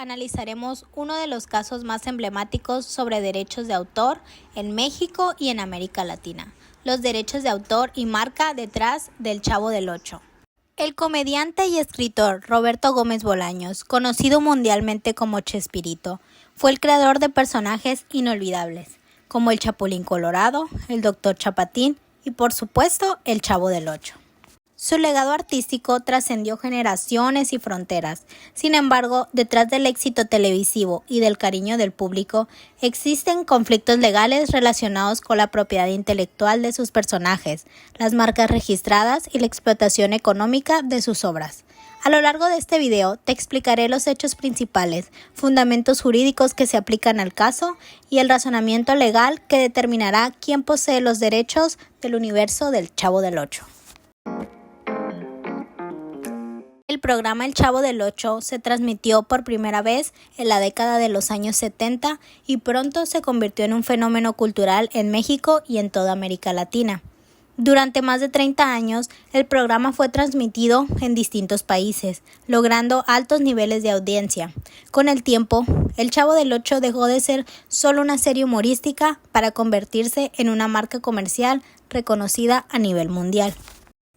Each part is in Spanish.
analizaremos uno de los casos más emblemáticos sobre derechos de autor en México y en América Latina, los derechos de autor y marca detrás del Chavo del Ocho. El comediante y escritor Roberto Gómez Bolaños, conocido mundialmente como Chespirito, fue el creador de personajes inolvidables, como el Chapulín Colorado, el Dr. Chapatín y, por supuesto, el Chavo del Ocho. Su legado artístico trascendió generaciones y fronteras. Sin embargo, detrás del éxito televisivo y del cariño del público, existen conflictos legales relacionados con la propiedad intelectual de sus personajes, las marcas registradas y la explotación económica de sus obras. A lo largo de este video te explicaré los hechos principales, fundamentos jurídicos que se aplican al caso y el razonamiento legal que determinará quién posee los derechos del universo del Chavo del Ocho. El programa El Chavo del Ocho se transmitió por primera vez en la década de los años 70 y pronto se convirtió en un fenómeno cultural en México y en toda América Latina. Durante más de 30 años, el programa fue transmitido en distintos países, logrando altos niveles de audiencia. Con el tiempo, El Chavo del Ocho dejó de ser solo una serie humorística para convertirse en una marca comercial reconocida a nivel mundial.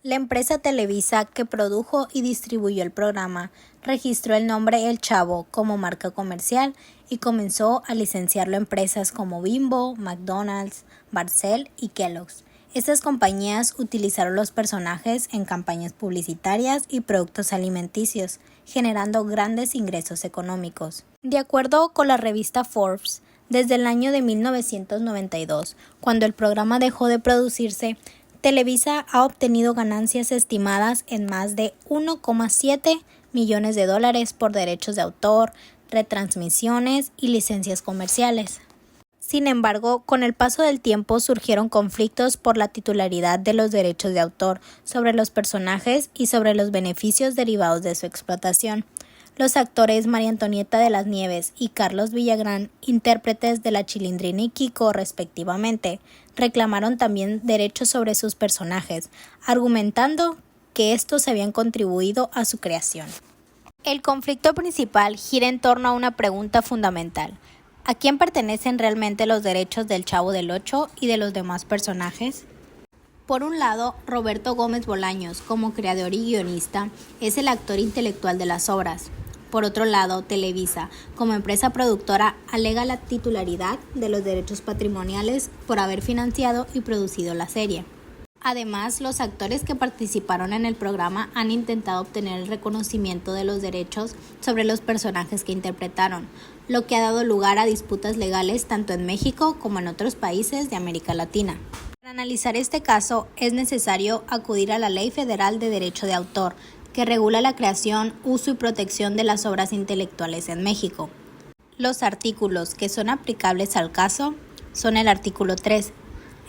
La empresa Televisa, que produjo y distribuyó el programa, registró el nombre El Chavo como marca comercial y comenzó a licenciarlo a empresas como Bimbo, McDonald's, Barcel y Kellogg's. Estas compañías utilizaron los personajes en campañas publicitarias y productos alimenticios, generando grandes ingresos económicos. De acuerdo con la revista Forbes, desde el año de 1992, cuando el programa dejó de producirse, Televisa ha obtenido ganancias estimadas en más de 1,7 millones de dólares por derechos de autor, retransmisiones y licencias comerciales. Sin embargo, con el paso del tiempo surgieron conflictos por la titularidad de los derechos de autor sobre los personajes y sobre los beneficios derivados de su explotación. Los actores María Antonieta de las Nieves y Carlos Villagrán, intérpretes de la Chilindrina y Kiko respectivamente, reclamaron también derechos sobre sus personajes, argumentando que estos habían contribuido a su creación. El conflicto principal gira en torno a una pregunta fundamental: ¿a quién pertenecen realmente los derechos del Chavo del Ocho y de los demás personajes? Por un lado, Roberto Gómez Bolaños, como creador y guionista, es el actor intelectual de las obras. Por otro lado, Televisa, como empresa productora, alega la titularidad de los derechos patrimoniales por haber financiado y producido la serie. Además, los actores que participaron en el programa han intentado obtener el reconocimiento de los derechos sobre los personajes que interpretaron, lo que ha dado lugar a disputas legales tanto en México como en otros países de América Latina. Para analizar este caso, es necesario acudir a la Ley Federal de Derecho de Autor, que regula la creación, uso y protección de las obras intelectuales en México. Los artículos que son aplicables al caso son el artículo 3.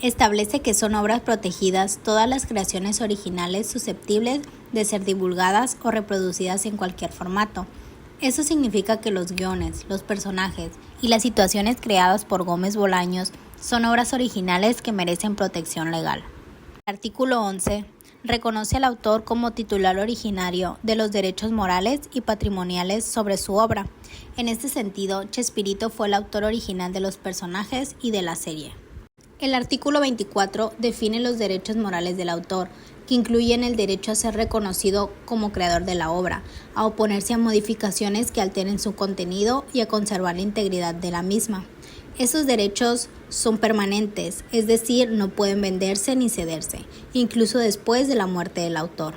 Establece que son obras protegidas todas las creaciones originales susceptibles de ser divulgadas o reproducidas en cualquier formato. Eso significa que los guiones, los personajes y las situaciones creadas por Gómez Bolaños son obras originales que merecen protección legal. El artículo 11 reconoce al autor como titular originario de los derechos morales y patrimoniales sobre su obra. En este sentido, Chespirito fue el autor original de los personajes y de la serie. El artículo 24 define los derechos morales del autor, que incluyen el derecho a ser reconocido como creador de la obra, a oponerse a modificaciones que alteren su contenido y a conservar la integridad de la misma. Esos derechos son permanentes, es decir, no pueden venderse ni cederse, incluso después de la muerte del autor.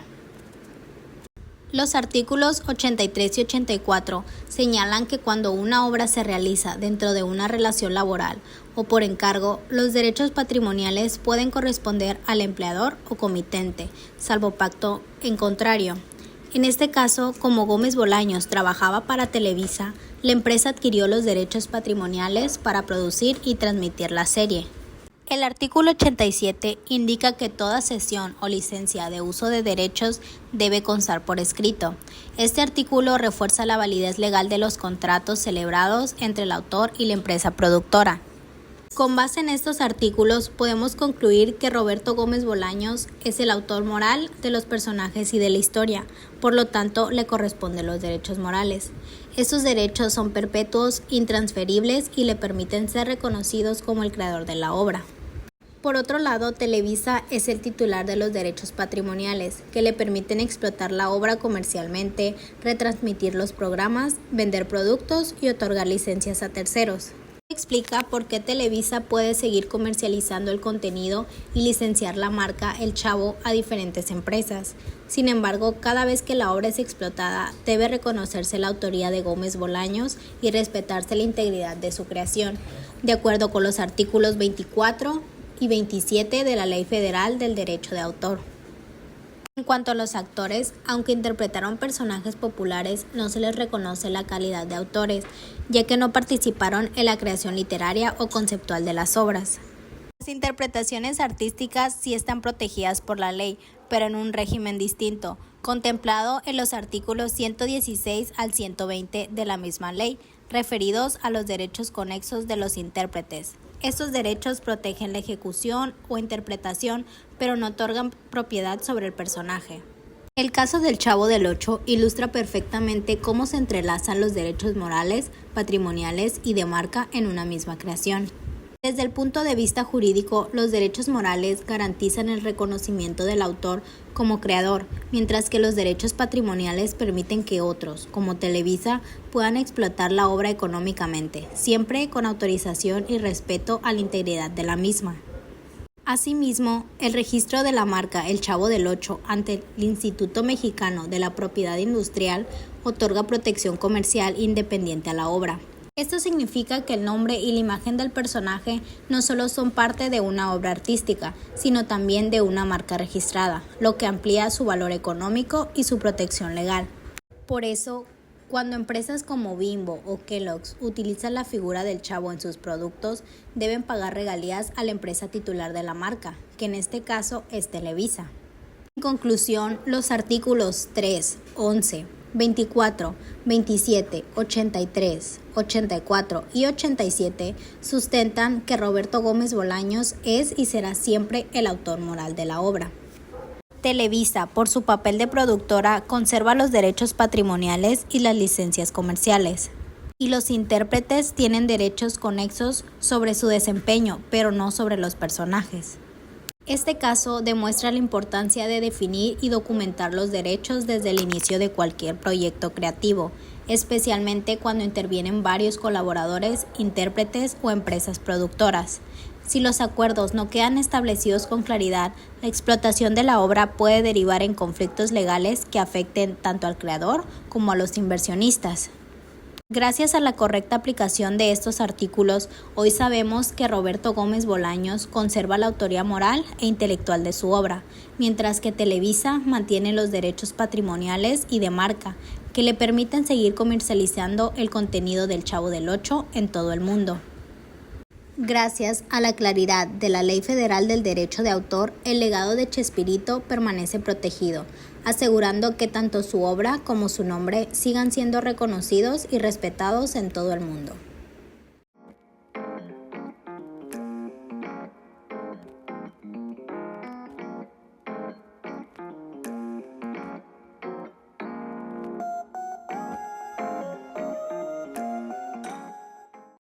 Los artículos 83 y 84 señalan que cuando una obra se realiza dentro de una relación laboral o por encargo, los derechos patrimoniales pueden corresponder al empleador o comitente, salvo pacto en contrario. En este caso, como Gómez Bolaños trabajaba para Televisa, la empresa adquirió los derechos patrimoniales para producir y transmitir la serie. El artículo 87 indica que toda cesión o licencia de uso de derechos debe constar por escrito. Este artículo refuerza la validez legal de los contratos celebrados entre el autor y la empresa productora. Con base en estos artículos, podemos concluir que Roberto Gómez Bolaños es el autor moral de los personajes y de la historia, por lo tanto, le corresponden los derechos morales. Estos derechos son perpetuos, intransferibles y le permiten ser reconocidos como el creador de la obra. Por otro lado, Televisa es el titular de los derechos patrimoniales, que le permiten explotar la obra comercialmente, retransmitir los programas, vender productos y otorgar licencias a terceros. Explica por qué Televisa puede seguir comercializando el contenido y licenciar la marca El Chavo a diferentes empresas. Sin embargo, cada vez que la obra es explotada, debe reconocerse la autoría de Gómez Bolaños y respetarse la integridad de su creación, de acuerdo con los artículos 24 y 27 de la Ley Federal del Derecho de Autor. En cuanto a los actores, aunque interpretaron personajes populares, no se les reconoce la calidad de autores, ya que no participaron en la creación literaria o conceptual de las obras. Las interpretaciones artísticas sí están protegidas por la ley, pero en un régimen distinto, contemplado en los artículos 116 al 120 de la misma ley, referidos a los derechos conexos de los intérpretes. Estos derechos protegen la ejecución o interpretación, pero no otorgan propiedad sobre el personaje. El caso del Chavo del Ocho ilustra perfectamente cómo se entrelazan los derechos morales, patrimoniales y de marca en una misma creación. Desde el punto de vista jurídico, los derechos morales garantizan el reconocimiento del autor como creador, mientras que los derechos patrimoniales permiten que otros, como Televisa, puedan explotar la obra económicamente, siempre con autorización y respeto a la integridad de la misma. Asimismo, el registro de la marca El Chavo del Ocho ante el Instituto Mexicano de la Propiedad Industrial otorga protección comercial independiente a la obra. Esto significa que el nombre y la imagen del personaje no solo son parte de una obra artística, sino también de una marca registrada, lo que amplía su valor económico y su protección legal. Por eso, cuando empresas como Bimbo o Kellogg's utilizan la figura del Chavo en sus productos, deben pagar regalías a la empresa titular de la marca, que en este caso es Televisa. En conclusión, los artículos 3, 11, 24, 27, 83, 84 y 87 sustentan que Roberto Gómez Bolaños es y será siempre el autor moral de la obra. Televisa, por su papel de productora, conserva los derechos patrimoniales y las licencias comerciales. Y los intérpretes tienen derechos conexos sobre su desempeño, pero no sobre los personajes. Este caso demuestra la importancia de definir y documentar los derechos desde el inicio de cualquier proyecto creativo, especialmente cuando intervienen varios colaboradores, intérpretes o empresas productoras. Si los acuerdos no quedan establecidos con claridad, la explotación de la obra puede derivar en conflictos legales que afecten tanto al creador como a los inversionistas. Gracias a la correcta aplicación de estos artículos, hoy sabemos que Roberto Gómez Bolaños conserva la autoría moral e intelectual de su obra, mientras que Televisa mantiene los derechos patrimoniales y de marca, que le permiten seguir comercializando el contenido del Chavo del Ocho en todo el mundo. Gracias a la claridad de la Ley Federal del Derecho de Autor, el legado de Chespirito permanece protegido, asegurando que tanto su obra como su nombre sigan siendo reconocidos y respetados en todo el mundo.